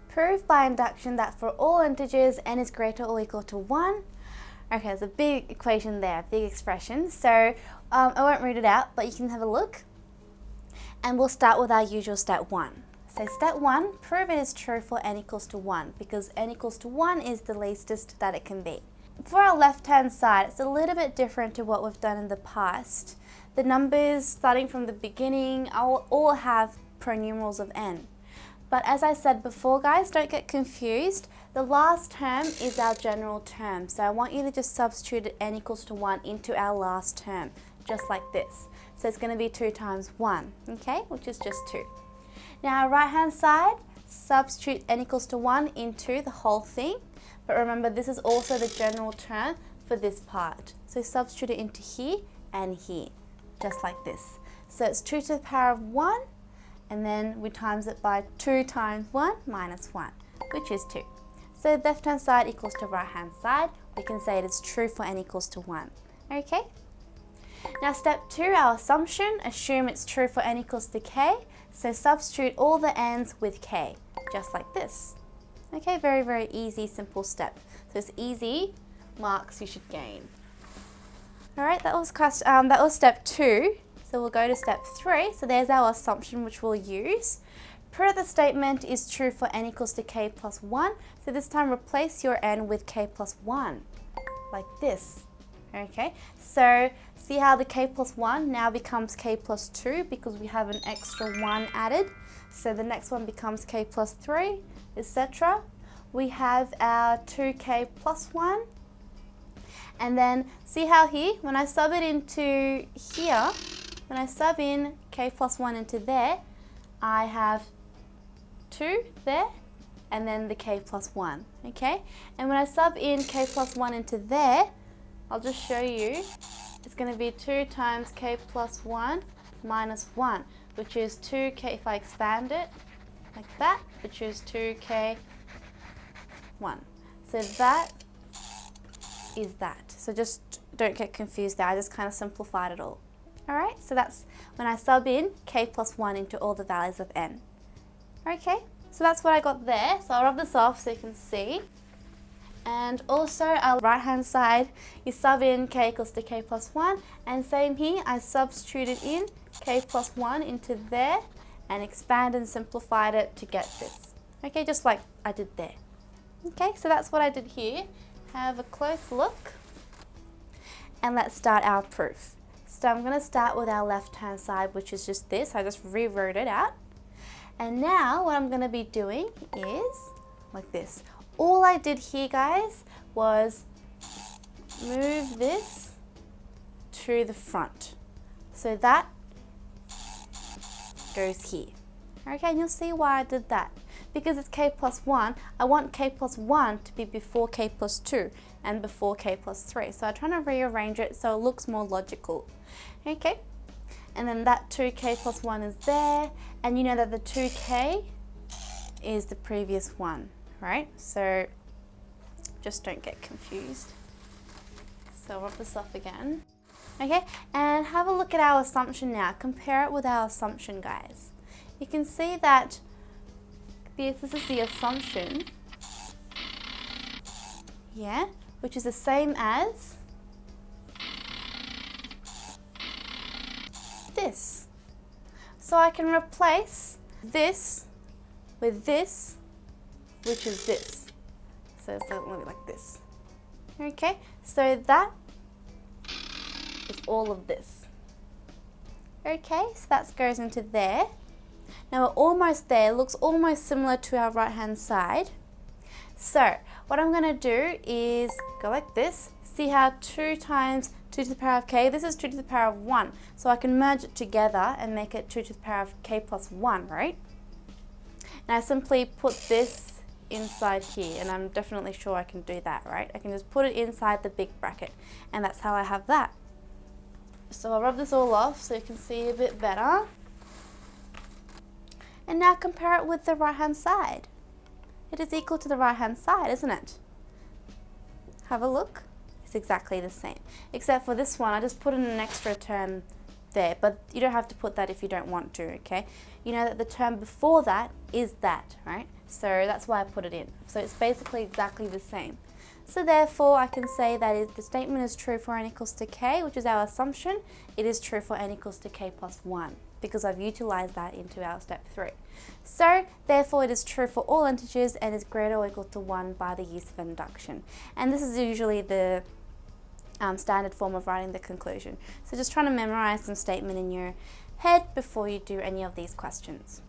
Prove by induction that for all integers n is greater or equal to 1. Okay, there's a big equation there, big expression. So I won't read it out, but you can have a look. And we'll start with our usual step 1. So step 1, prove it is true for n equals to 1, because n equals to 1 is the leastest that it can be. For our left-hand side, it's a little bit different to what we've done in the past. The numbers starting from the beginning all have pronumerals of n. But as I said before, guys, don't get confused. The last term is our general term. So I want you to just substitute n equals to 1 into our last term, just like this. So it's going to be 2 times 1, okay, which is just 2. Now, our right-hand side, substitute n equals to 1 into the whole thing. But remember, this is also the general term for this part. So substitute it into here and here, just like this. So it's 2 to the power of 1, and then we times it by 2 times 1 minus 1, which is 2. So left-hand side equals to right-hand side. We can say it is true for n equals to 1. Okay? Now step 2, our assumption. Assume it's true for n equals to k. So substitute all the n's with k, just like this. Okay, very, very easy, simple step. So it's easy marks you should gain. Alright, that was step 2. So we'll go to step 3. So there's our assumption which we'll use. Prove the statement is true for n equals to k plus 1. So this time replace your n with k plus 1, like this. Okay, so see how the k plus 1 now becomes k plus 2 because we have an extra 1 added. So the next one becomes k plus 3, etc. We have our 2k plus 1. And then see how here, when I sub it into here, when I sub in k plus 1 into there, I have 2 there, and then the k plus 1, okay? And when I sub in k plus 1 into there, I'll just show you, it's going to be 2 times k plus 1 minus 1, which is 2k, if I expand it like that, which is 2k 1. So that is that. So just don't get confused there, I just kind of simplified it all. Alright, so that's when I sub in k plus 1 into all the values of n. Okay, so that's what I got there. So I'll rub this off so you can see. And also our right hand side, you sub in k equals to k plus 1, and same here, I substituted in k plus 1 into there and expanded and simplified it to get this. Okay, just like I did there. Okay, so that's what I did here. Have a close look and let's start our proof. So I'm going to start with our left hand side, which is just this. I just rewrote it out. And now what I'm going to be doing is like this. All I did here, guys, was move this to the front. So that goes here. Okay, and you'll see why I did that. Because it's k plus 1, I want k plus 1 to be before k plus 2 and before k plus 3. So I'm trying to rearrange it so it looks more logical. Okay, and then that 2k plus 1 is there, and you know that the 2k is the previous one, right? So just don't get confused. So I'll rub this off again. Okay, and have a look at our assumption now. Compare it with our assumption, guys. You can see that this is the assumption, yeah, which is the same as this. So I can replace this with this, which is this. So it's going to look like this. Okay, so that is all of this. Okay, so that goes into there. Now we're almost there, looks almost similar to our right hand side. So what I'm going to do is go like this. See how 2 times 2 to the power of k, this is 2 to the power of 1. So I can merge it together and make it 2 to the power of k plus 1, right? And I simply put this inside here, and I'm definitely sure I can do that, right? I can just put it inside the big bracket, and that's how I have that. So I'll rub this all off so you can see a bit better. And now compare it with the right hand side. It is equal to the right hand side, isn't it? Have a look. It's exactly the same. Except for this one, I just put in an extra term there, but you don't have to put that if you don't want to, okay? You know that the term before that is that, right? So that's why I put it in. So it's basically exactly the same. So therefore, I can say that if the statement is true for n equals to k, which is our assumption, it is true for n equals to k plus 1, because I've utilized that into our step 3. So therefore, it is true for all integers and is greater or equal to 1 by the use of induction. And this is usually the standard form of writing the conclusion. So just trying to memorize some statement in your head before you do any of these questions.